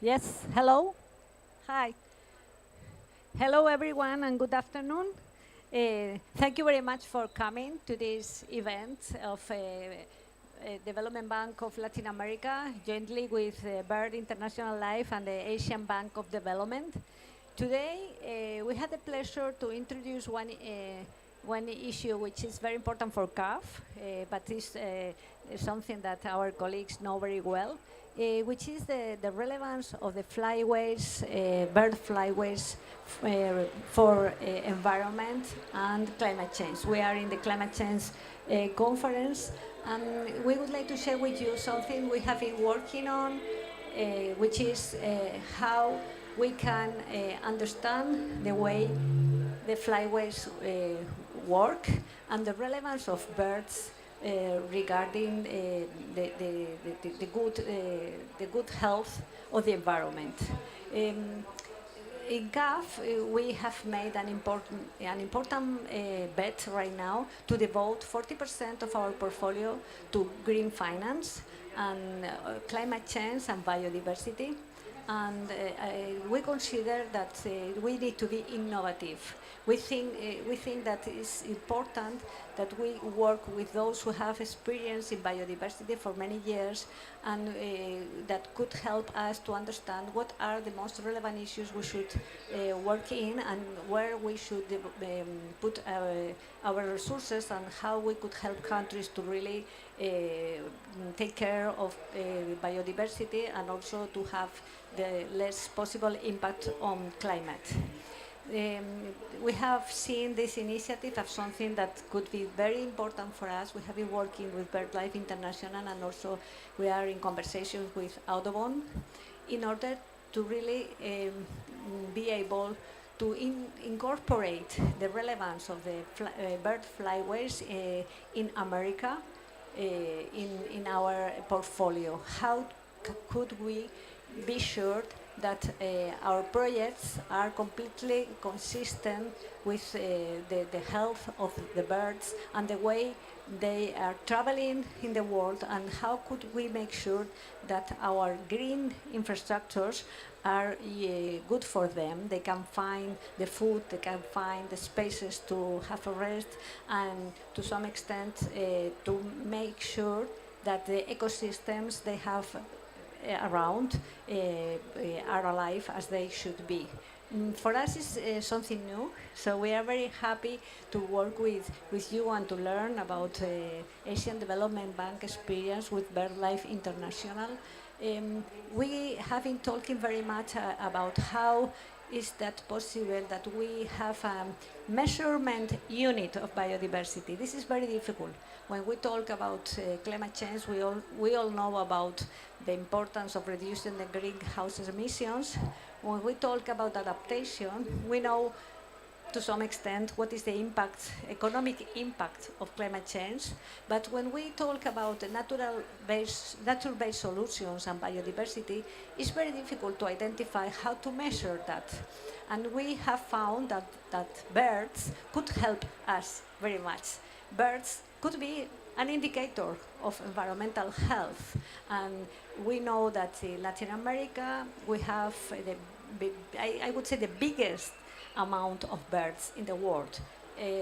Yes, hello. Hi. Hello, everyone, and good afternoon. Thank you very much for coming to this event of Development Bank of Latin America, jointly with Bird International Life and the Asian Bank of Development. Today, we had the pleasure to introduce one issue which is very important for CAF, but is something that our colleagues know very well, which is the relevance of the flyways, bird flyways for environment and climate change. We are in the climate change conference, and we would like to share with you something we have been working on, which is how we can understand the way the flyways work and the relevance of birds regarding the good health of the environment. In CAF, we have made an important bet right now to devote 40% of our portfolio to green finance and climate change and biodiversity. And we consider that we need to be innovative. We think that it's important that we work with those who have experience in biodiversity for many years, and that could help us to understand what are the most relevant issues we should work in, and where we should put our resources, and how we could help countries to really take care of biodiversity, and also to have the less possible impact on climate. We have seen this initiative as something that could be very important for us. We have been working with Birdlife International, and also we are in conversations with Audubon in order to really be able to incorporate the relevance of the bird flyways in America in our portfolio. How could we be sure that our projects are completely consistent with the health of the birds and the way they are traveling in the world, and how could we make sure that our green infrastructures are good for them. They can find the food, they can find the spaces to have a rest, and to some extent to make sure that the ecosystems they have around are alive as they should be. For us, it's something new, so we are very happy to work with you and to learn about Asian Development Bank experience with Birdlife International. We have been talking very much about how is that possible that we have a measurement unit of biodiversity. This is very difficult. When we talk about climate change, we all know about the importance of reducing the greenhouse emissions. When we talk about adaptation, we know to some extent what is the impact, economic impact of climate change. But when we talk about nature-based solutions and biodiversity, it's very difficult to identify how to measure that. And we have found that birds could help us very much. Birds could be an indicator of environmental health. And we know that in Latin America, we have, I would say, the biggest amount of birds in the world.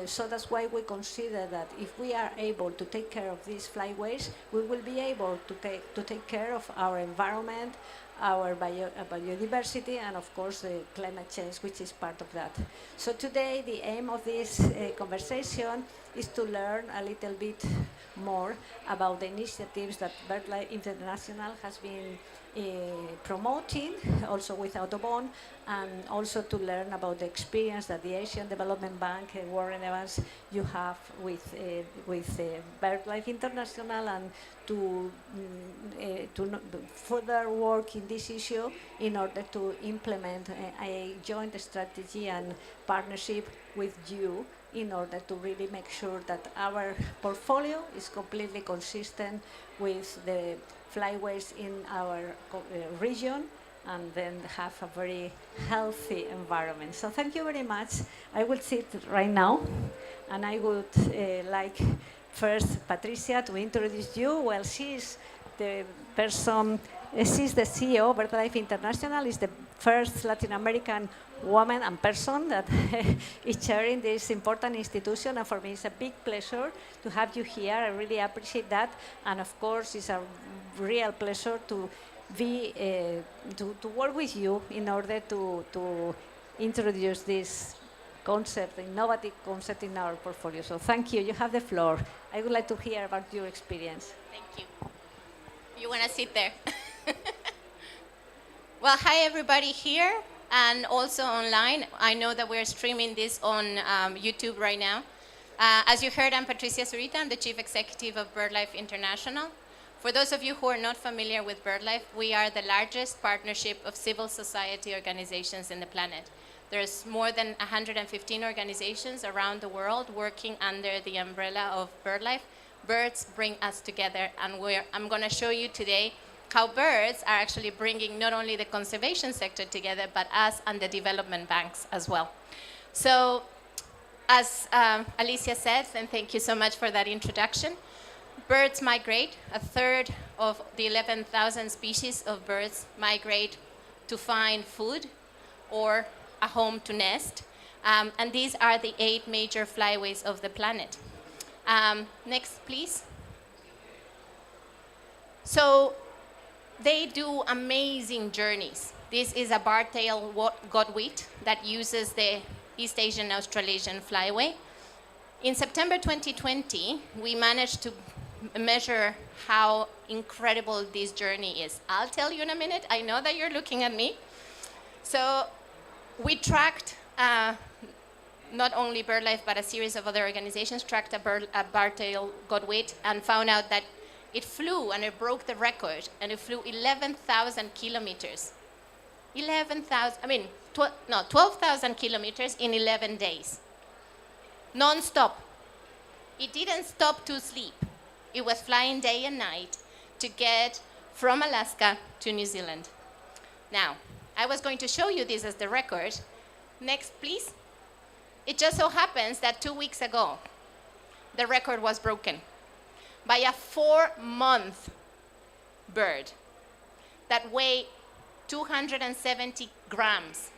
So that's why we consider that if we are able to take care of these flyways, we will be able to take care of our environment, our biodiversity, and of course the climate change, which is part of that. So today the aim of this conversation is to learn a little bit more about the initiatives that Birdlife International has been promoting, also with Audubon, and also to learn about the experience that the Asian Development Bank, Warren Evans, you have with Birdlife International, and to further work in this issue in order to implement a joint strategy and partnership with you in order to really make sure that our portfolio is completely consistent with the flyways in our region, and then have a very healthy environment. So thank you very much. I will sit right now, and I would like first Patricia to introduce you. Well, she is the person She's the CEO of Birdlife International, is the first Latin American woman and person that is chairing this important institution, and for me it's a big pleasure to have you here. I really appreciate that, and of course it's a real pleasure to be to work with you in order to introduce this concept, innovative concept in our portfolio. So thank you. You have the floor. I would like to hear about your experience. Thank you. You want to sit there? Well, hi everybody here and also online. I know that we're streaming this on YouTube right now. As you heard, I'm Patricia Zurita. I'm the Chief Executive of Birdlife International. For those of you who are not familiar with Birdlife, we are the largest partnership of civil society organizations in the planet. There's more than 115 organizations around the world working under the umbrella of Birdlife. Birds bring us together, and I'm going to show you today how birds are actually bringing not only the conservation sector together, but us and the development banks as well. So, as Alicia said, and thank you so much for that introduction, birds migrate. A third of the 11,000 species of birds migrate to find food or a home to nest. And these are the 8 major flyways of the planet. Next, please. So they do amazing journeys. This is a bar-tailed godwit that uses the East Asian Australasian flyway. In September 2020, we managed to measure how incredible this journey is. I'll tell you in a minute. I know that you're looking at me. So we tracked not only Birdlife, but a series of other organizations tracked a bar-tailed godwit and found out that it flew and it broke the record, and it flew 11,000 kilometers. 12,000 kilometers in 11 days. Non-stop. It didn't stop to sleep. It was flying day and night to get from Alaska to New Zealand. Now, I was going to show you this as the record. Next, please. It just so happens that 2 weeks ago, the record was broken by a 4-month bird that weighed 270 grams.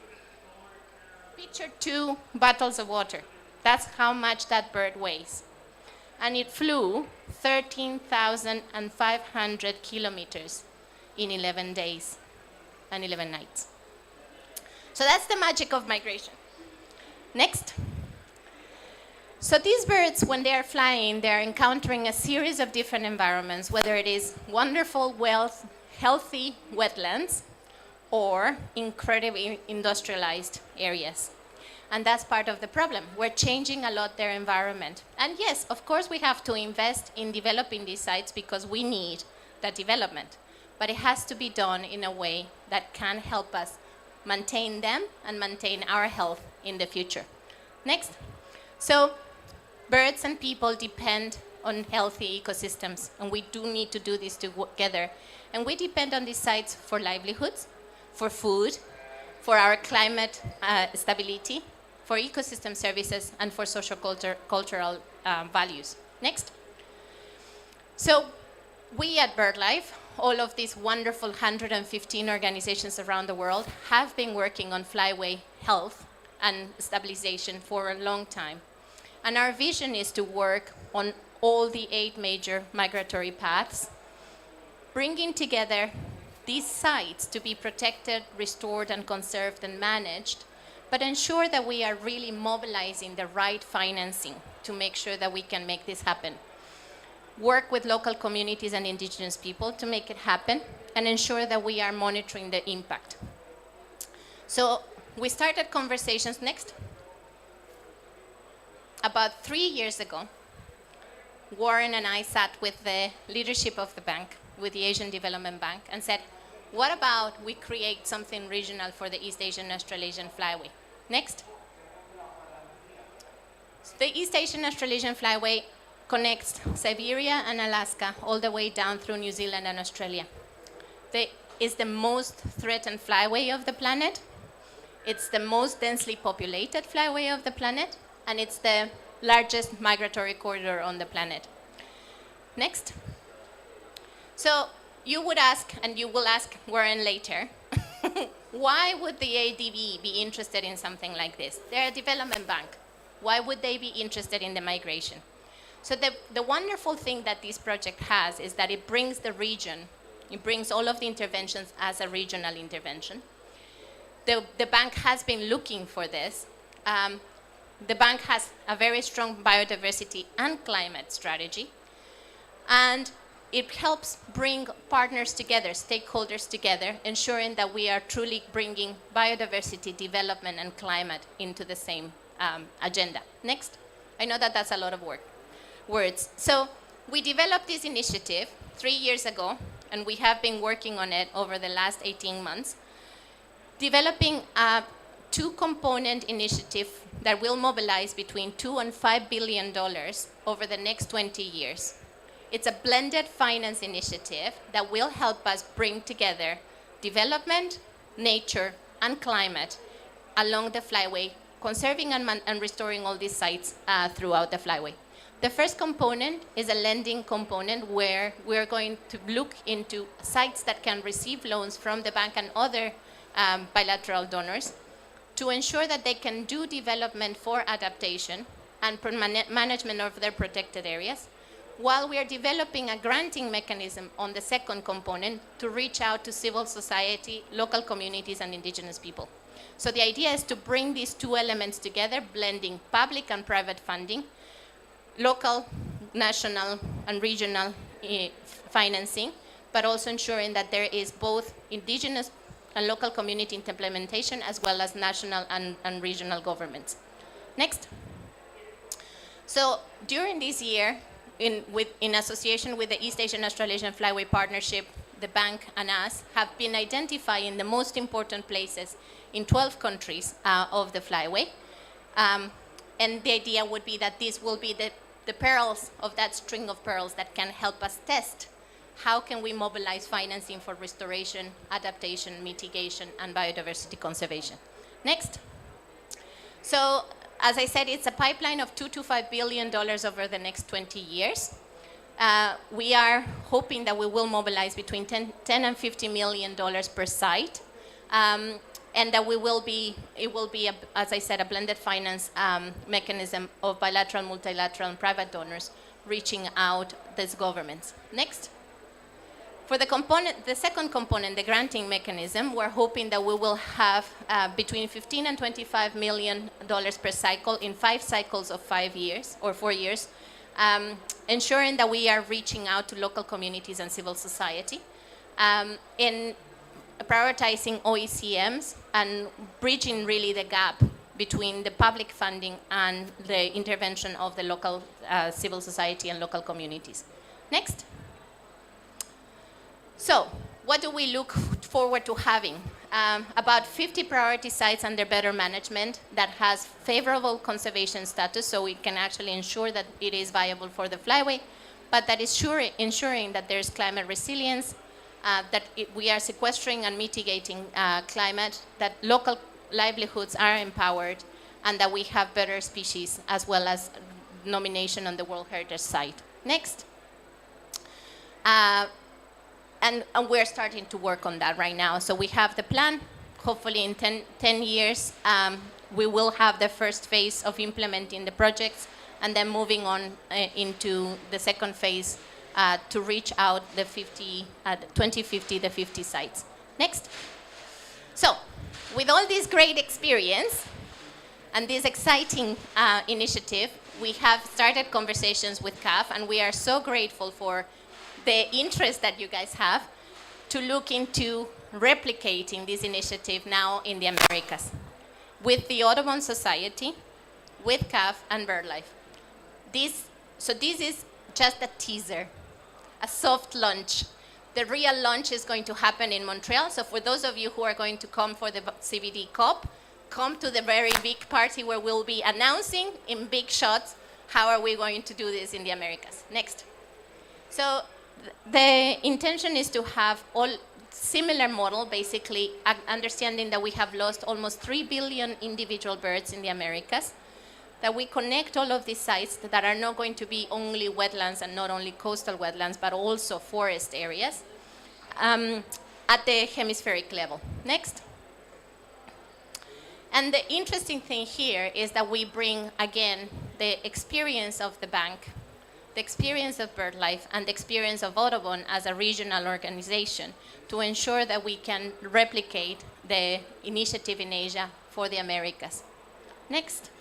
Picture 2 bottles of water. That's how much that bird weighs. And it flew 13,500 kilometers in 11 days and 11 nights. So that's the magic of migration. Next. So these birds, when they are flying, they're encountering a series of different environments, whether it is wonderful, healthy wetlands or incredibly industrialized areas. And that's part of the problem. We're changing a lot their environment. And yes, of course, we have to invest in developing these sites because we need that development. But it has to be done in a way that can help us maintain them and maintain our health in the future. Next. So birds and people depend on healthy ecosystems, and we do need to do this together. And we depend on these sites for livelihoods, for food, for our climate stability, for ecosystem services, and for social cultural values. Next. So we at Birdlife, all of these wonderful 115 organizations around the world, have been working on flyway health and stabilization for a long time. And our vision is to work on all the 8 major migratory paths, bringing together these sites to be protected, restored, and conserved and managed, but ensure that we are really mobilizing the right financing to make sure that we can make this happen. Work with local communities and indigenous people to make it happen, and ensure that we are monitoring the impact. So we started conversations. Next. About 3 years ago, Warren and I sat with the leadership of the bank, with the Asian Development Bank, and said, what about we create something regional for the East Asian Australasian Flyway? Next. So the East Asian Australasian Flyway connects Siberia and Alaska all the way down through New Zealand and Australia. It's the most threatened flyway of the planet. It's the most densely populated flyway of the planet, and it's the largest migratory corridor on the planet. Next. So you would ask, and you will ask Warren later, why would the ADB be interested in something like this? They're a development bank. Why would they be interested in the migration? So the wonderful thing that this project has is that it brings the region, it brings all of the interventions as a regional intervention. The bank has been looking for this. The bank has a very strong biodiversity and climate strategy, and it helps bring partners together, stakeholders together, ensuring that we are truly bringing biodiversity, development, and climate into the same agenda. Next. I know that that's a lot of words. So we developed this initiative 3 years ago, and we have been working on it over the last 18 months, developing a two-component initiative that will mobilize between $2 and $5 billion over the next 20 years. It's a blended finance initiative that will help us bring together development, nature, and climate along the flyway, conserving and restoring all these sites throughout the flyway. The first component is a lending component where we're going to look into sites that can receive loans from the bank and other bilateral donors to ensure that they can do development for adaptation and management of their protected areas, while we are developing a granting mechanism on the second component to reach out to civil society, local communities, and indigenous people. So the idea is to bring these two elements together, blending public and private funding, local, national, and regional financing, but also ensuring that there is both indigenous and local community implementation as well as national and regional governments. Next. So during this year, in association with the East Asian Australasian Flyway Partnership, the bank and us have been identifying the most important places in 12 countries of the flyway. And the idea would be that this will be the pearls of that string of pearls that can help us test how can we mobilize financing for restoration, adaptation, mitigation, and biodiversity conservation. Next. So, as I said, it's a pipeline of $2 to $5 billion over the next 20 years. We are hoping that we will mobilize between $10 and $50 million per site, and that it will be, as I said, a blended finance mechanism of bilateral, multilateral, and private donors reaching out these governments. Next. For the second component, the granting mechanism, we're hoping that we will have between $15 and $25 million per cycle in 5 cycles of 5 years or 4 years, ensuring that we are reaching out to local communities and civil society, in prioritizing OECMs and bridging really the gap between the public funding and the intervention of the local civil society and local communities. Next. So, what do we look forward to having? About 50 priority sites under better management that has favorable conservation status, so we can actually ensure that it is viable for the flyway, but that is ensuring that there's climate resilience, that we are sequestering and mitigating climate, that local livelihoods are empowered, and that we have better species as well as nomination on the World Heritage Site. Next. And we're starting to work on that right now. So we have the plan. Hopefully in 10 years, we will have the first phase of implementing the projects and then moving on into the second phase to reach out the 2050, the 50 sites. Next. So with all this great experience and this exciting initiative, we have started conversations with CAF, and we are so grateful for the interest that you guys have to look into replicating this initiative now in the Americas with the Audubon Society, with CAF, and Birdlife. So this is just a teaser, a soft launch. The real launch is going to happen in Montreal. So for those of you who are going to come for the CBD COP, come to the very big party where we'll be announcing in big shots how are we going to do this in the Americas. Next. So the intention is to have all similar model, basically understanding that we have lost almost 3 billion individual birds in the Americas, that we connect all of these sites that are not going to be only wetlands and not only coastal wetlands, but also forest areas, at the hemispheric level. Next. And the interesting thing here is that we bring, again, the experience of the bank, the experience of BirdLife, and the experience of Audubon as a regional organization to ensure that we can replicate the initiative in Asia for the Americas. Next.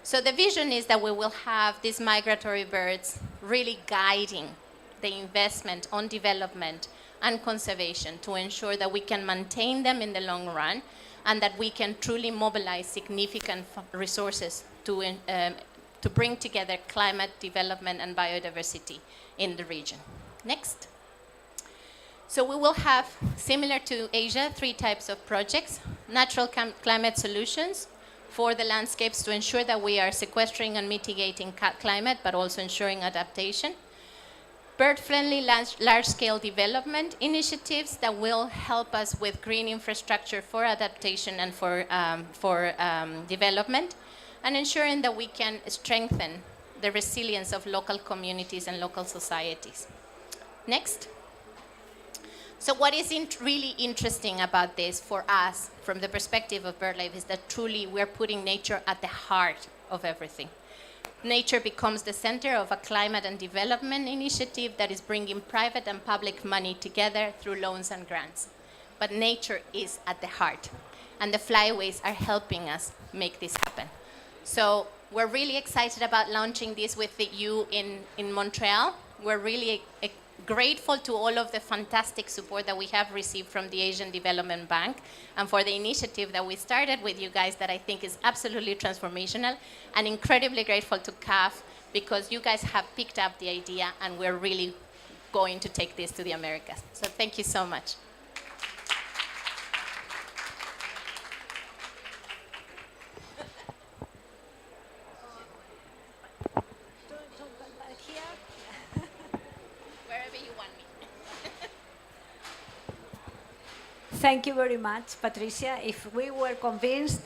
So the vision is that we will have these migratory birds really guiding the investment on development and conservation to ensure that we can maintain them in the long run and that we can truly mobilize significant resources to bring together climate development and biodiversity in the region. Next. So we will have, similar to Asia, 3 types of projects: natural climate solutions for the landscapes to ensure that we are sequestering and mitigating climate, but also ensuring adaptation. Bird-friendly large-scale development initiatives that will help us with green infrastructure for adaptation and for development, and ensuring that we can strengthen the resilience of local communities and local societies. Next. So what is really interesting about this for us, from the perspective of BirdLife, is that truly we're putting nature at the heart of everything. Nature becomes the center of a climate and development initiative that is bringing private and public money together through loans and grants. But nature is at the heart, and the flyways are helping us make this happen. So we're really excited about launching this with you in Montreal. We're really grateful to all of the fantastic support that we have received from the Asian Development Bank and for the initiative that we started with you guys that I think is absolutely transformational, and incredibly grateful to CAF because you guys have picked up the idea and we're really going to take this to the Americas. So thank you so much. Thank you very much, Patricia. If we were convinced,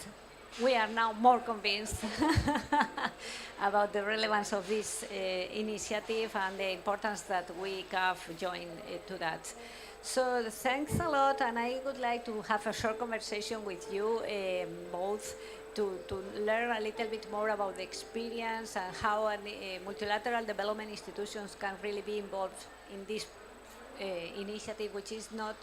we are now more convinced about the relevance of this initiative and the importance that we CAF join to that. So thanks a lot, and I would like to have a short conversation with you both to learn a little bit more about the experience and how multilateral development institutions can really be involved in this initiative, which is not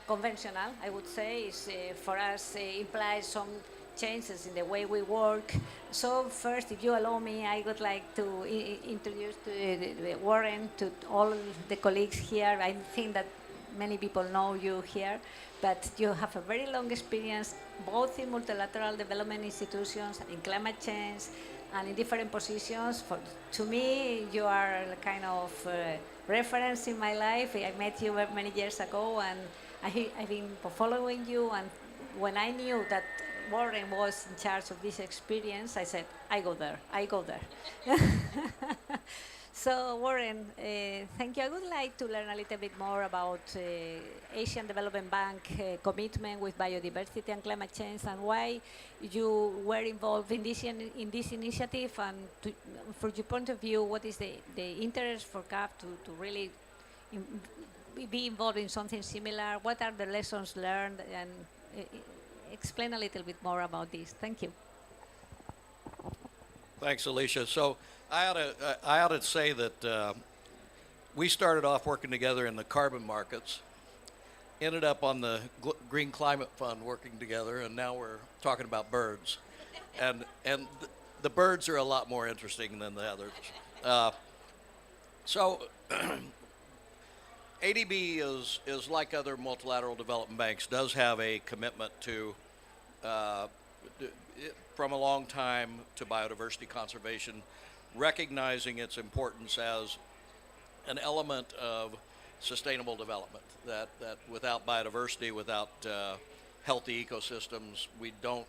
conventional, I would say. Is, for us, implies some changes in the way we work. So first, if you allow me, I would like to introduce Warren to all the colleagues here. I think that many people know you here, but you have a very long experience both in multilateral development institutions, in climate change, and in different positions. To me, you are a kind of reference in my life. I met you many years ago, and I've been following you, and when I knew that Warren was in charge of this experience, I said, I go there. So Warren, thank you. I would like to learn a little bit more about Asian Development Bank commitment with biodiversity and climate change, and why you were involved in this initiative, and from your point of view, what is the interest for CAF to really be involved in something similar? What are the lessons learned? And explain a little bit more about this. Thank you. Thanks, Alicia. So I ought to say that we started off working together in the carbon markets, ended up on the Green Climate Fund working together, and now we're talking about birds. And the birds are a lot more interesting than the others. So ADB is like other multilateral development banks, does have a commitment to, from a long time, to biodiversity conservation, recognizing its importance as an element of sustainable development, that without biodiversity, without healthy ecosystems, we don't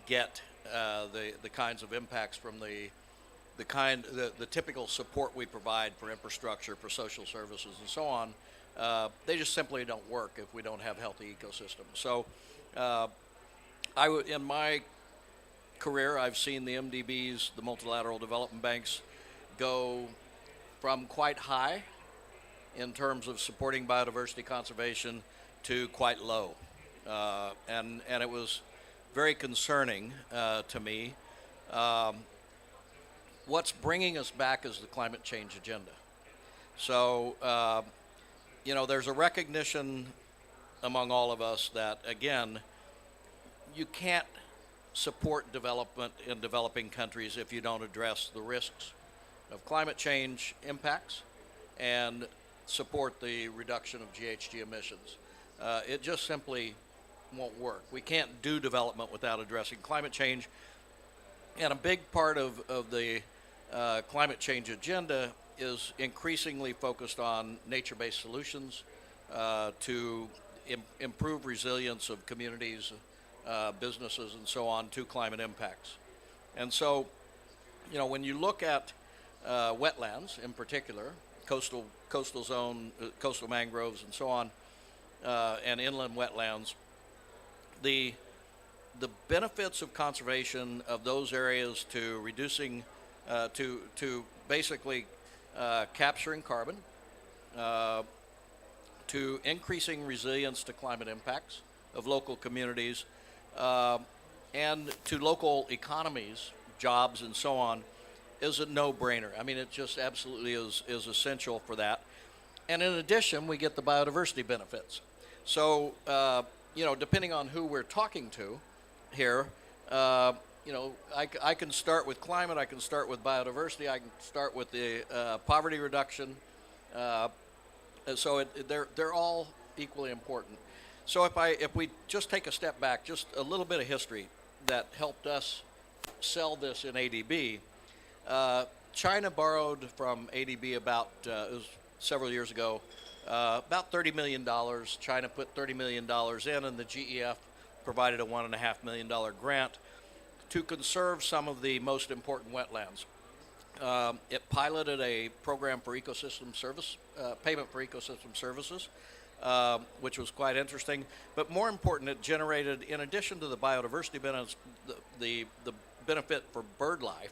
get the kinds of impacts from the typical support we provide for infrastructure, for social services, and so on. They just simply don't work if we don't have healthy ecosystems. So in my career, I've seen the MDBs, the multilateral development banks, go from quite high in terms of supporting biodiversity conservation to quite low. And it was very concerning to me. What's bringing us back is the climate change agenda. So, there's a recognition among all of us that, again, you can't support development in developing countries if you don't address the risks of climate change impacts and support the reduction of GHG emissions. It just simply won't work. We can't do development without addressing climate change. And a big part of the climate change agenda is increasingly focused on nature-based solutions to improve resilience of communities, businesses, and so on to climate impacts. And so, when you look at wetlands in particular, coastal zone, coastal mangroves, and so on, and inland wetlands, the benefits of conservation of those areas to reducing, to basically capturing carbon, to increasing resilience to climate impacts of local communities, and to local economies, jobs, and so on, is a no-brainer. I mean, it just absolutely is essential for that. And in addition, we get the biodiversity benefits. So, depending on who we're talking to here, I can start with climate, I can start with biodiversity, I can start with the poverty reduction. So they're all equally important. So if we just take a step back, just a little bit of history that helped us sell this in ADB. China borrowed from ADB about, it was several years ago, about $30 million. China put $30 million in, and the GEF provided a $1.5 million grant to conserve some of the most important wetlands. It piloted a program for ecosystem service, payment for ecosystem services, which was quite interesting. But more important, it generated, in addition to the biodiversity benefits, the benefit for bird life,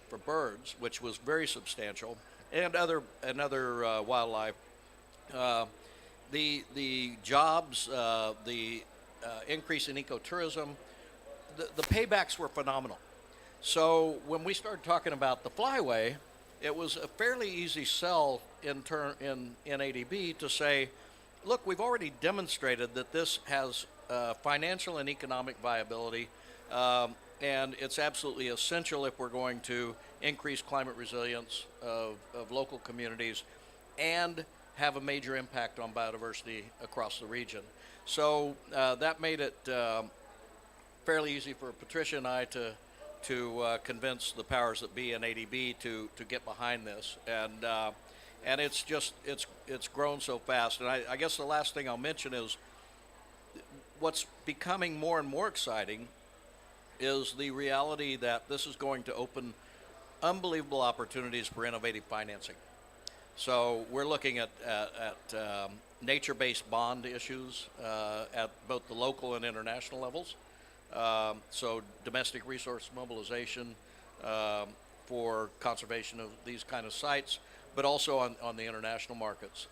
for birds, which was very substantial, and other wildlife. The jobs, the increase in ecotourism, the paybacks were phenomenal. So when we started talking about the flyway, it was a fairly easy sell in ADB to say, look, we've already demonstrated that this has financial and economic viability, and it's absolutely essential if we're going to increase climate resilience of local communities and have a major impact on biodiversity across the region. So that made it fairly easy for Patricia and I to convince the powers that be in ADB to get behind this, and it's grown so fast. And I guess the last thing I'll mention is what's becoming more and more exciting is the reality that this is going to open unbelievable opportunities for innovative financing. So we're looking at nature-based bond issues at both the local and international levels. So domestic resource mobilization for conservation of these kind of sites, but also on the international markets.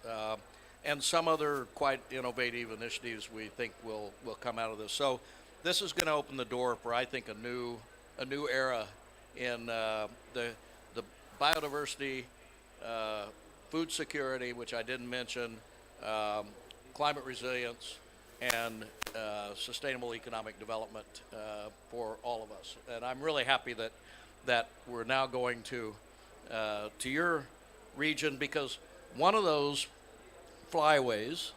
And some other quite innovative initiatives we think will come out of this. So this is going to open the door for, I think, a new era in the biodiversity, food security, which I didn't mention, climate resilience, and sustainable economic development for all of us. And I'm really happy that we're now going to your region, because one of those flyways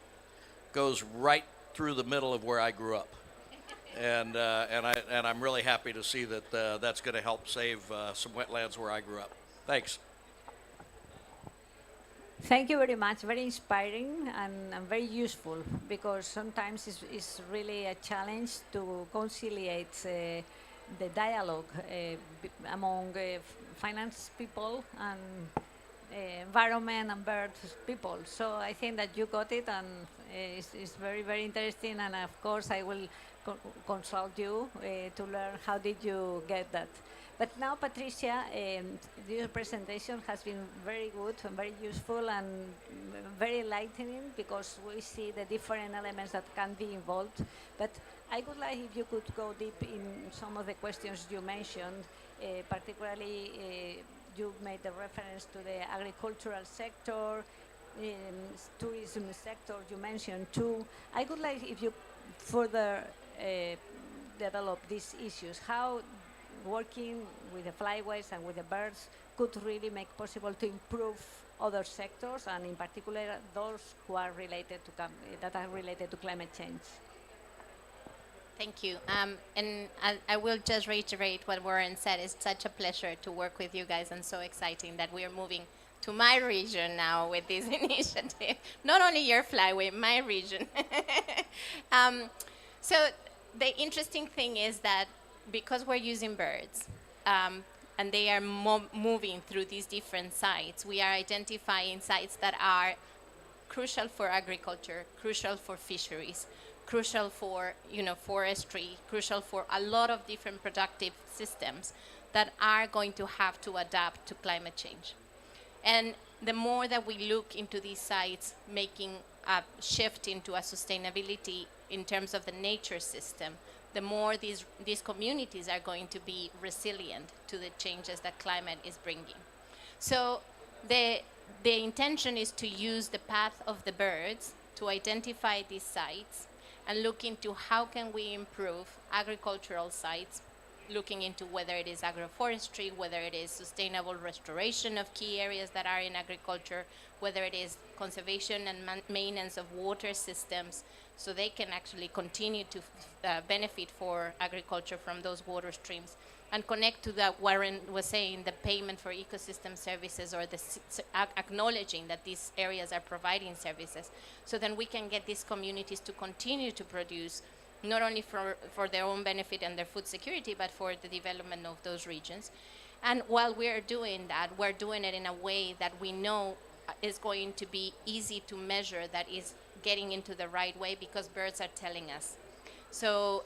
goes right through the middle of where I grew up. And I'm really happy to see that that's going to help save some wetlands where I grew up. Thanks. Thank you very much. Very inspiring and very useful, because sometimes it's really a challenge to conciliate the dialogue among finance people and environment and birds people. So I think that you got it, and it's very, very interesting. And of course, I will consult you to learn how did you get that. But now, Patricia, your presentation has been very good and very useful and very enlightening because we see the different elements that can be involved. But I would like if you could go deep in some of the questions you mentioned, particularly you made the reference to the agricultural sector, tourism sector you mentioned too. I would like if you further develop these issues, how working with the flyways and with the birds could really make possible to improve other sectors, and in particular those who are related to that are related to climate change. Thank you. And I will just reiterate what Warren said. It's such a pleasure to work with you guys, and so exciting that we are moving to my region now with this initiative. Not only your flyway, my region. So the interesting thing is that because we're using birds, and they are moving through these different sites, we are identifying sites that are crucial for agriculture, crucial for fisheries, crucial for forestry, crucial for a lot of different productive systems that are going to have to adapt to climate change. And the more that we look into these sites, making a shift into a sustainability in terms of the nature system, the more these communities are going to be resilient to the changes that climate is bringing. So the intention is to use the path of the birds to identify these sites and look into how can we improve agricultural sites, looking into whether it is agroforestry, whether it is sustainable restoration of key areas that are in agriculture, whether it is conservation and maintenance of water systems, so they can actually continue to benefit for agriculture from those water streams, and connect to that Warren was saying, the payment for ecosystem services, or the acknowledging that these areas are providing services, so then we can get these communities to continue to produce, not only for their own benefit and their food security, but for the development of those regions. And while we're doing that, we're doing it in a way that we know is going to be easy to measure, that is getting into the right way, because birds are telling us. So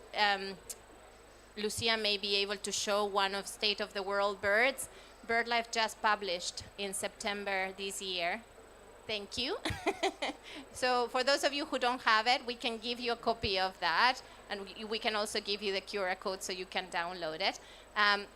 Lucia may be able to show one of State of the World birds. Birdlife just published in September this year. Thank you. So for those of you who don't have it, we can give you a copy of that, and we can also give you the QR code so you can download it.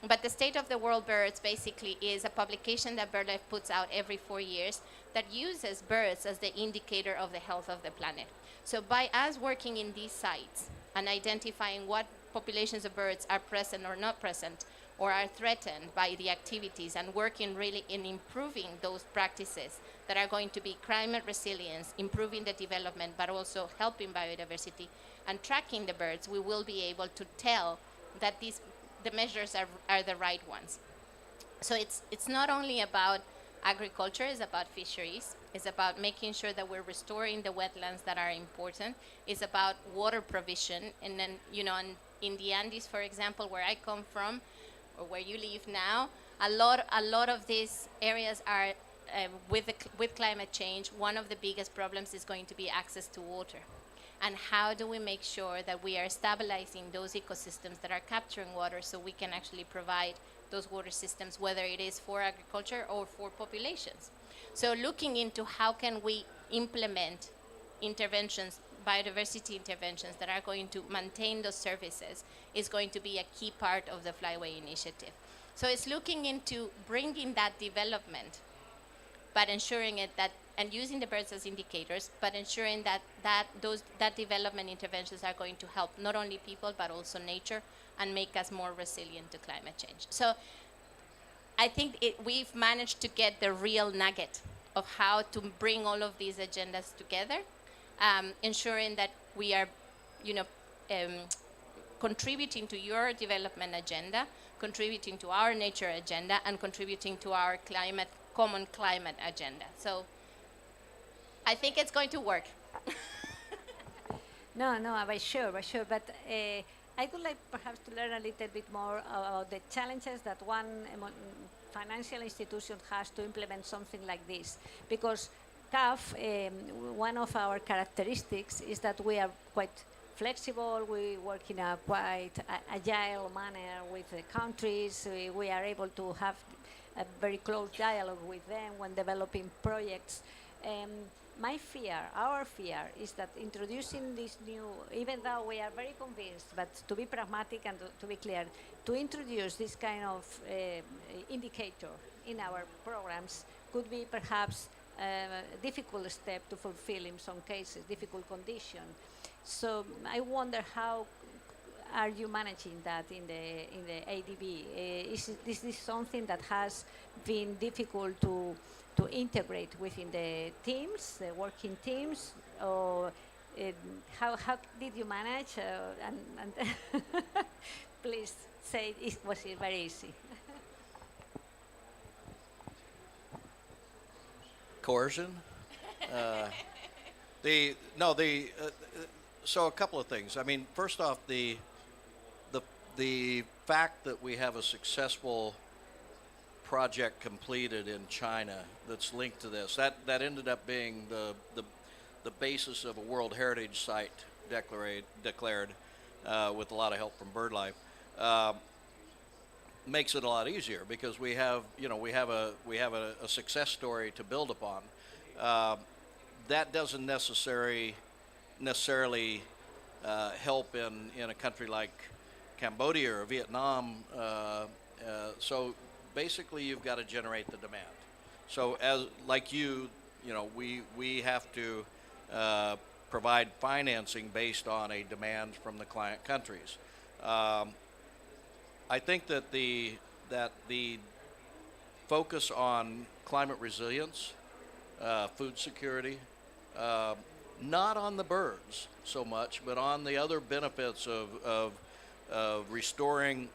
But the State of the World Birds basically is a publication that Birdlife puts out every 4 years that uses birds as the indicator of the health of the planet. So by us working in these sites and identifying what populations of birds are present or not present, or are threatened by the activities, and working really in improving those practices that are going to be climate resilience, improving the development, but also helping biodiversity, and tracking the birds, we will be able to tell that the measures are the right ones. So it's not only about agriculture, it's about fisheries, it's about making sure that we're restoring the wetlands that are important, it's about water provision, and then, in the Andes, for example, where I come from, or where you live now, a lot of these areas are, with climate change, one of the biggest problems is going to be access to water. And how do we make sure that we are stabilizing those ecosystems that are capturing water, so we can actually provide those water systems, whether it is for agriculture or for populations. So looking into how can we implement interventions, biodiversity interventions that are going to maintain those services, is going to be a key part of the Flyway initiative. So it's looking into bringing that development, but ensuring it that, and using the birds as indicators, but ensuring that development interventions are going to help not only people, but also nature, and make us more resilient to climate change. So I think we've managed to get the real nugget of how to bring all of these agendas together, ensuring that we are, contributing to your development agenda, contributing to our nature agenda, and contributing to our common climate agenda. So I think it's going to work. No, but sure. But I would like perhaps to learn a little bit more about the challenges that one financial institution has to implement something like this. Because CAF, one of our characteristics is that we are quite flexible. We work in a quite agile manner with the countries. We are able to have a very close dialogue with them when developing projects. My fear, our fear, is that introducing this new, even though we are very convinced, but to be pragmatic and to be clear, to introduce this kind of indicator in our programs could be perhaps a difficult step to fulfill in some cases, difficult condition. So I wonder how are you managing that in the ADB? Is this something that has been difficult to integrate within the teams, the working teams, or how did you manage? And please say, was it very easy? Coercion. So a couple of things. I mean, first off, the fact that we have a successful project completed in China that's linked to this, that ended up being the basis of a World Heritage Site declared with a lot of help from Birdlife, makes it a lot easier because we have a success story to build upon. That doesn't necessarily help in a country like Cambodia or Vietnam. So basically, you've got to generate the demand. So we have to provide financing based on a demand from the client countries. I think that the focus on climate resilience, food security, not on the birds so much, but on the other benefits of restoring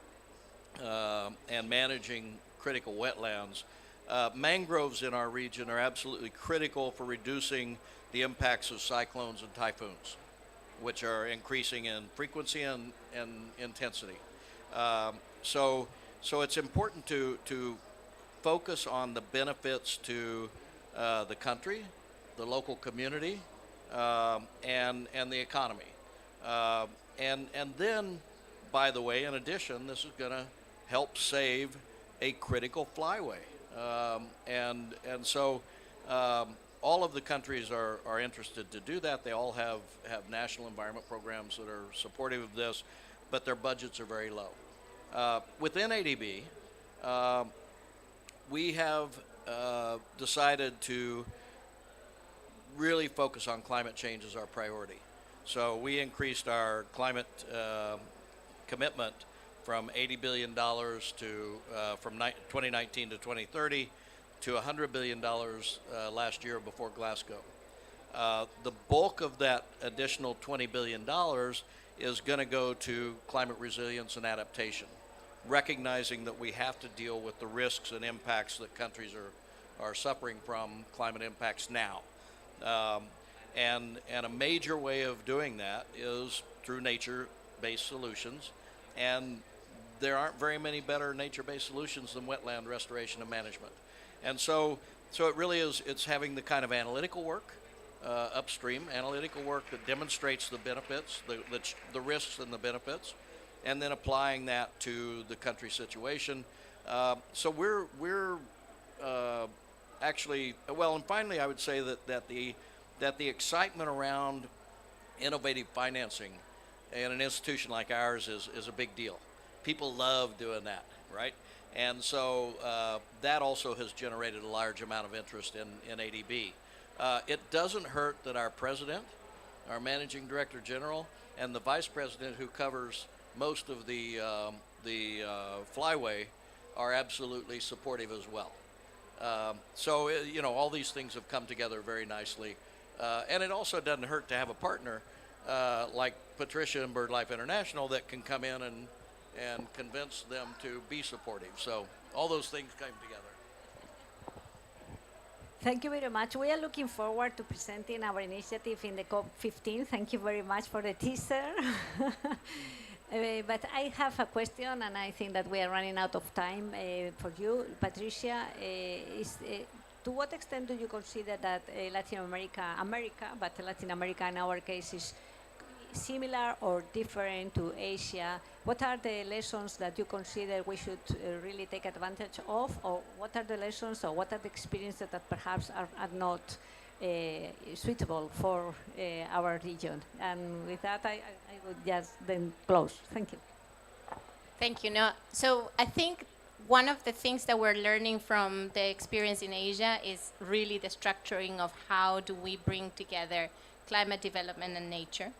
and managing critical wetlands. Mangroves in our region are absolutely critical for reducing the impacts of cyclones and typhoons, which are increasing in frequency and intensity. So it's important to focus on the benefits to the country, the local community, and the economy. And then, by the way, in addition, this is going to help save a critical flyway. And so all of the countries are interested to do that. They all have national environment programs that are supportive of this, but their budgets are very low. Within ADB, we have decided to really focus on climate change as our priority. So we increased our climate commitment from $80 billion from 2019 to 2030 to $100 billion last year before Glasgow. The bulk of that additional $20 billion is going to go to climate resilience and adaptation, recognizing that we have to deal with the risks and impacts that countries are suffering from climate impacts now. And a major way of doing that is through nature-based solutions, and there aren't very many better nature-based solutions than wetland restoration and management. And so it really is, it's having the kind of analytical work, upstream analytical work that demonstrates the benefits, the risks and the benefits, and then applying that to the country situation. So we're actually, well, and finally I would say that the excitement around innovative financing in an institution like ours is a big deal. People love doing that, right? And so that also has generated a large amount of interest in ADB. It doesn't hurt that our president, our managing director general, and the vice president who covers most of the flyway are absolutely supportive as well. So all these things have come together very nicely. And it also doesn't hurt to have a partner like Patricia and Birdlife International that can come in and convince them to be supportive. So all those things came together. Thank you very much. We are looking forward to presenting our initiative in the COP15. Thank you very much for the teaser. But I have a question, and I think that we are running out of time for you. Patricia, to what extent do you consider that Latin America, but Latin America in our case similar or different to Asia? What are the lessons that you consider we should really take advantage of, or what are the lessons or what are the experiences that perhaps are not suitable for our region? And with that, I would just then close. Thank you. Thank you. No, so I think one of the things that we're learning from the experience in Asia is really the structuring of how do we bring together climate development and nature.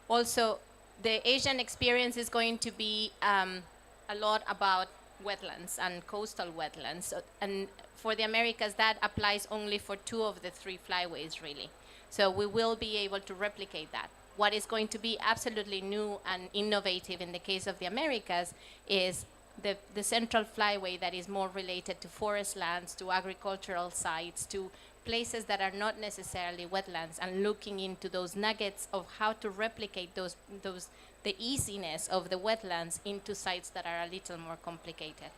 Also, the Asian experience is going to be a lot about wetlands and coastal wetlands. So, and for the Americas, that applies only for 2 of the 3 flyways, really. So we will be able to replicate that. What is going to be absolutely new and innovative in the case of the Americas is the central flyway that is more related to forest lands, to agricultural sites, to places that are not necessarily wetlands, and looking into those nuggets of how to replicate the easiness of the wetlands into sites that are a little more complicated.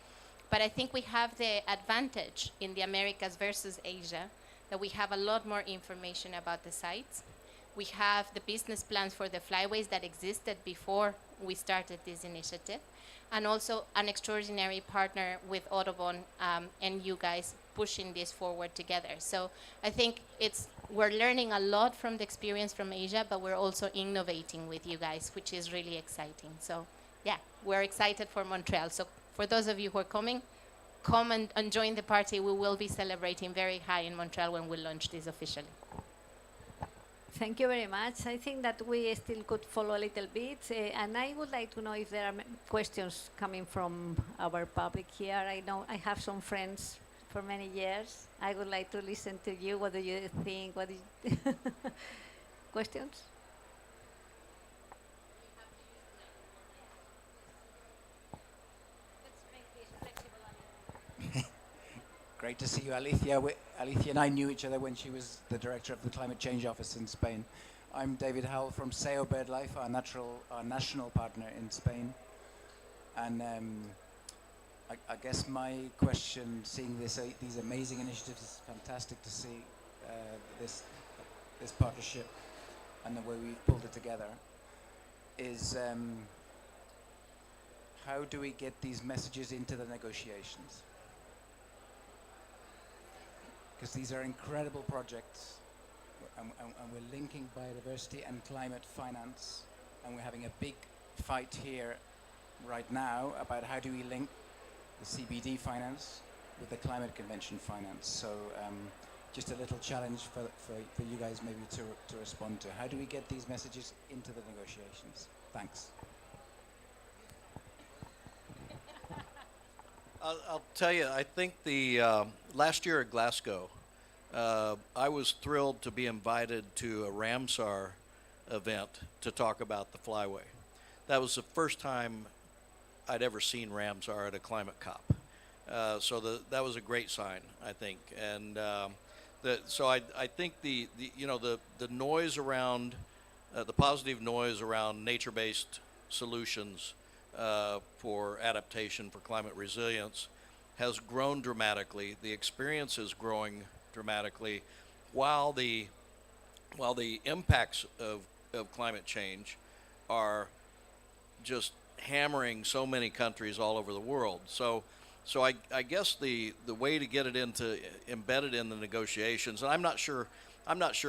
But I think we have the advantage in the Americas versus Asia that we have a lot more information about the sites. We have the business plans for the flyways that existed before we started this initiative, and also an extraordinary partner with Audubon and you guys pushing this forward together. So I think we're learning a lot from the experience from Asia, but we're also innovating with you guys, which is really exciting. So yeah, we're excited for Montreal. So for those of you who are coming, come and join the party. We will be celebrating very high in Montreal when we launch this officially. Thank you very much. I think that we still could follow a little bit, and I would like to know if there are questions coming from our public here. I know I have some friends for many years. I would like to listen to you. What do you think? What do you questions? Great to see you, Alicia. Alicia and I knew each other when she was the director of the Climate Change Office in Spain. I'm David Howell from SEO Birdlife, our national partner in Spain. And I guess my question, seeing these amazing initiatives, is fantastic to see this partnership and the way we've pulled it together, is how do we get these messages into the negotiations? Because these are incredible projects, and we're linking biodiversity and climate finance, and we're having a big fight here right now about how do we link the CBD finance with the climate convention finance. So just a little challenge for you guys maybe to respond to. How do we get these messages into the negotiations? Thanks. I'll tell you, I think the last year at Glasgow, I was thrilled to be invited to a Ramsar event to talk about the flyway. That was the first time I'd ever seen Ramsar at a climate COP. So that was a great sign, I think. And so I think the noise around, the positive noise around nature-based solutions for adaptation, for climate resilience, has grown dramatically. The experience is growing dramatically, while the impacts of climate change are just hammering so many countries all over the world. So I guess the way to get it embedded in the negotiations, and I'm not sure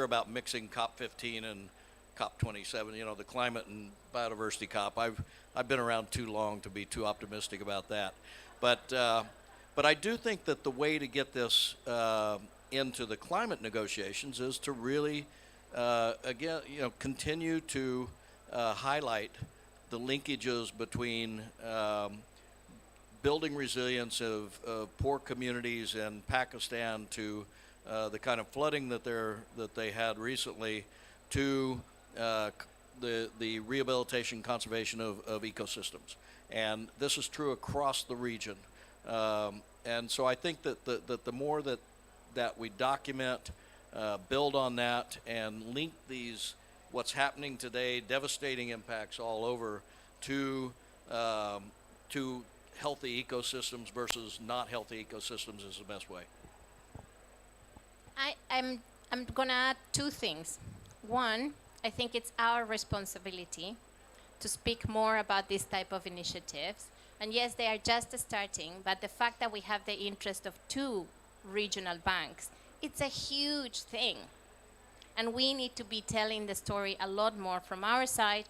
about mixing COP15 and COP27, the climate and biodiversity COP. I've been around too long to be too optimistic about that. But I do think that the way to get this into the climate negotiations is to really, again, continue to highlight the linkages between building resilience of poor communities in Pakistan to the kind of flooding that they had recently, to the rehabilitation, conservation of ecosystems. And this is true across the region. And so I think that the more that we document, build on that, and link what's happening today, devastating impacts all over, to healthy ecosystems versus not healthy ecosystems is the best way. I'm going to add 2 things. One, I think it's our responsibility to speak more about this type of initiatives. And yes, they are just starting, but the fact that we have the interest of 2 regional banks, it's a huge thing. And we need to be telling the story a lot more from our side.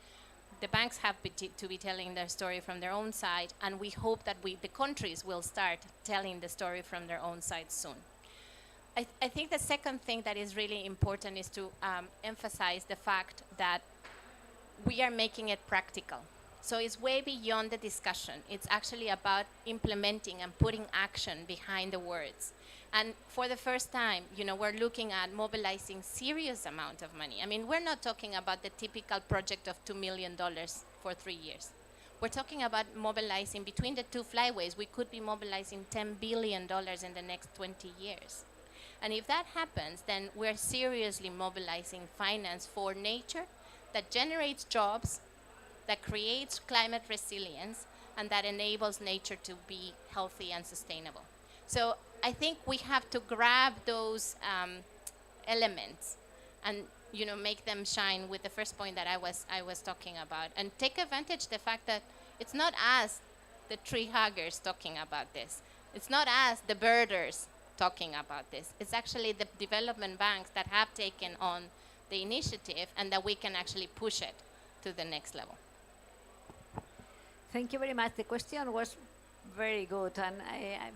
The banks have to be telling their story from their own side, and we hope that the countries will start telling the story from their own side soon. I think the second thing that is really important is to emphasize the fact that we are making it practical. So it's way beyond the discussion. It's actually about implementing and putting action behind the words. And for the first time, we're looking at mobilizing serious amount of money. I mean, we're not talking about the typical project of $2 million for 3 years. We're talking about mobilizing between the 2 flyways. We could be mobilizing $10 billion in the next 20 years. And if that happens, then we're seriously mobilizing finance for nature that generates jobs, that creates climate resilience, and that enables nature to be healthy and sustainable. So I think we have to grab those elements and make them shine with the first point that I was talking about, and take advantage of the fact that it's not us, the tree huggers, talking about this. It's not us, the birders, talking about this. It's actually the development banks that have taken on the initiative, and that we can actually push it to the next level. Thank you very much. The question was very good, and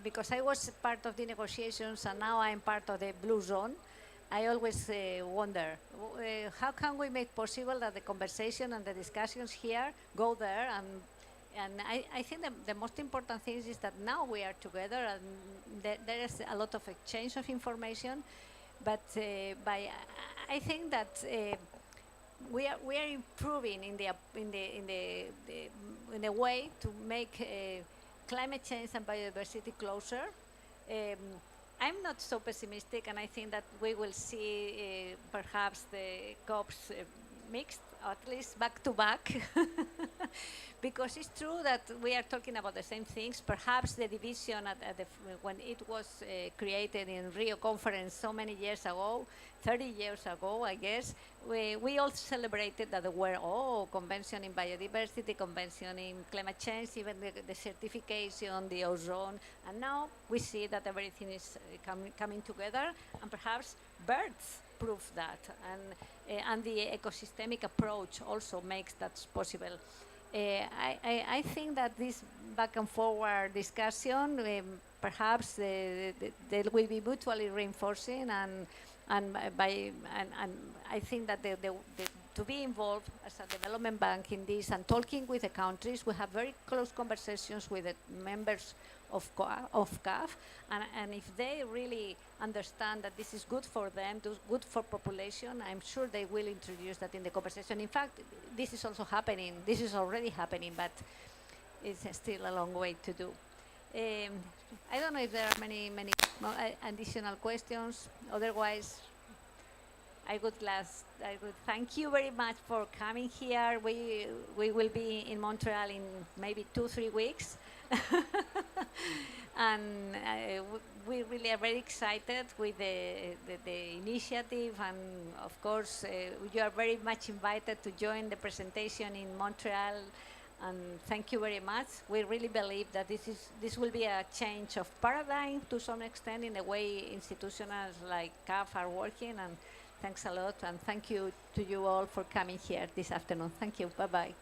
because I was part of the negotiations and now I'm part of the blue zone, I always wonder, how can we make possible that the conversation and the discussions here go there, and I think the most important thing is that now we are together and there is a lot of exchange of information, but I think that we are improving in the way to make climate change and biodiversity closer. I'm not so pessimistic, and I think that we will see perhaps the COPs mixed, at least back to back, because it's true that we are talking about the same things. Perhaps the division when it was created in Rio conference so many years ago, 30 years ago, I guess, we all celebrated that there were convention in biodiversity, convention in climate change, even the certification, the ozone, and now we see that everything is coming together, and perhaps birds prove that, and the ecosystemic approach also makes that possible. I think that this back and forward discussion perhaps they will be mutually reinforcing, and I think that to be involved as a development bank in this and talking with the countries, we have very close conversations with the members of CAF, and if they really understand that this is good for them, good for population, I'm sure they will introduce that in the conversation. In fact, this is also happening. This is already happening, but it's still a long way to do. I don't know if there are many additional questions. Otherwise, I would thank you very much for coming here. We will be in Montreal in maybe 2-3 weeks. And we really are very excited with the initiative, and of course you are very much invited to join the presentation in Montreal, and thank you very much. We really believe that this will be a change of paradigm to some extent in the way institutions like CAF are working, and thanks a lot, and thank you to you all for coming here this afternoon. Thank you. Bye-bye.